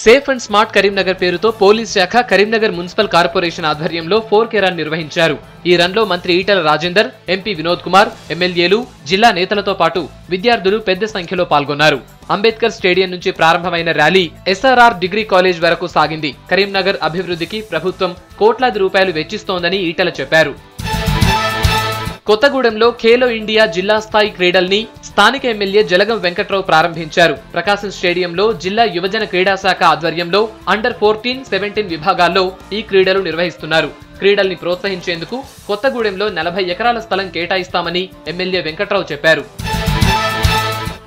Safe and smart Karimnagar పేరుతో police శాఖ Karimnagar municipal corporation ఆధ్వర్యంలో 4K రన్ నిర్వహించారు. ఈ రన్ లో మంత్రి ఈటల రాజేందర్, ఎంపీ వినోద్ కుమార్, ఎమ్మెల్యేలు, జిల్లా నేతలతో పాటు విద్యార్థులు పెద్ద సంఖ్యలో పాల్గొన్నారు. అంబేద్కర్ స్టేడియం నుంచి ప్రారంభమైన ర్యాలీ SRR డిగ్రీ కాలేజ్ వరకు సాగింది. కరీంనగర్ అభివృద్ధికి ప్రభుత్వం కోట్లాది రూపాయలు వెచ్చిస్తోందని ఈటల చెప్పారు. కొత్తగూడెంలో ఖేలో ఇండియా జిల్లా స్థాయి క్రీడల్ని స్థానిక ఎమ్మెల్యే జలగం వెంకట్రావు ప్రారంభించారు. ప్రకాశం స్టేడియంలో జిల్లా యువజన క్రీడా శాఖ ఆధ్వర్యంలో అండర్ 14, 17 విభాగాల్లో ఈ క్రీడలు నిర్వహిస్తున్నారు. క్రీడల్ని ప్రోత్సహించేందుకు కొత్తగూడెంలో 40 ఎకరాల స్థలం కేటాయిస్తామని ఎమ్మెల్యే వెంకట్రావు చెప్పారు.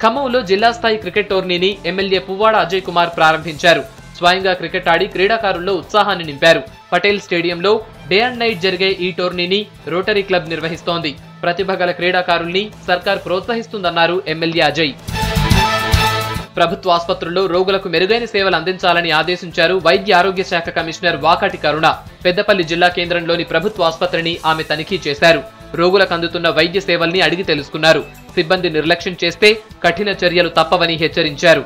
ఖమ్మంలో జిల్లా స్థాయి క్రికెట్ టోర్నీని ఎమ్మెల్యే పువ్వాడ అజయ్ కుమార్ ప్రారంభించారు. స్వయంగా క్రికెట్ ఆడి క్రీడాకారుల్లో ఉత్సాహాన్ని నింపారు. పటేల్ స్టేడియంలో డే అండ్ నైట్ జరిగే ఈ టోర్నీని రోటరీ క్లబ్ నిర్వహిస్తోంది. ప్రతిభ గల క్రీడాకారుల్ని సర్కార్ ప్రోత్సహిస్తుందన్నారు ఎమ్మెల్యే అజయ్. ప్రభుత్వ ఆసుపత్రుల్లో రోగులకు మెరుగైన సేవలు అందించాలని ఆదేశించారు వైద్య ఆరోగ్య శాఖ కమిషనర్ వాకాటి కరుణ. పెద్దపల్లి జిల్లా కేంద్రంలోని ప్రభుత్వ ఆసుపత్రిని ఆమె తనిఖీ చేశారు. రోగులకు అందుతున్న వైద్య సేవల్ని అడిగి తెలుసుకున్నారు. సిబ్బంది నిర్లక్ష్యం చేస్తే కఠిన చర్యలు తప్పవని హెచ్చరించారు.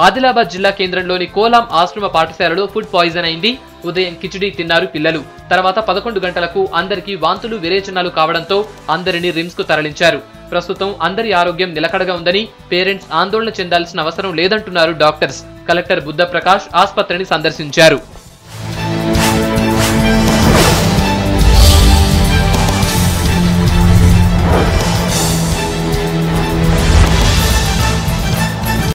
ఆదిలాబాద్ జిల్లా కేంద్రంలోని కోలాం ఆశ్రమ పాఠశాలలో ఫుడ్ పాయిజన్ అయింది. ఉదయం కిచిడీ తిన్నారు పిల్లలు. తర్వాత 11 గంటలకు అందరికీ వాంతులు విరేచనాలు కావడంతో అందరినీ రిమ్స్ కు తరలించారు. ప్రస్తుతం అందరి ఆరోగ్యం నిలకడగా ఉందని, పేరెంట్స్ ఆందోళన చెందాల్సిన అవసరం లేదంటున్నారు డాక్టర్స్. కలెక్టర్ బుద్ధ ప్రకాష్ ఆసుపత్రిని సందర్శించారు.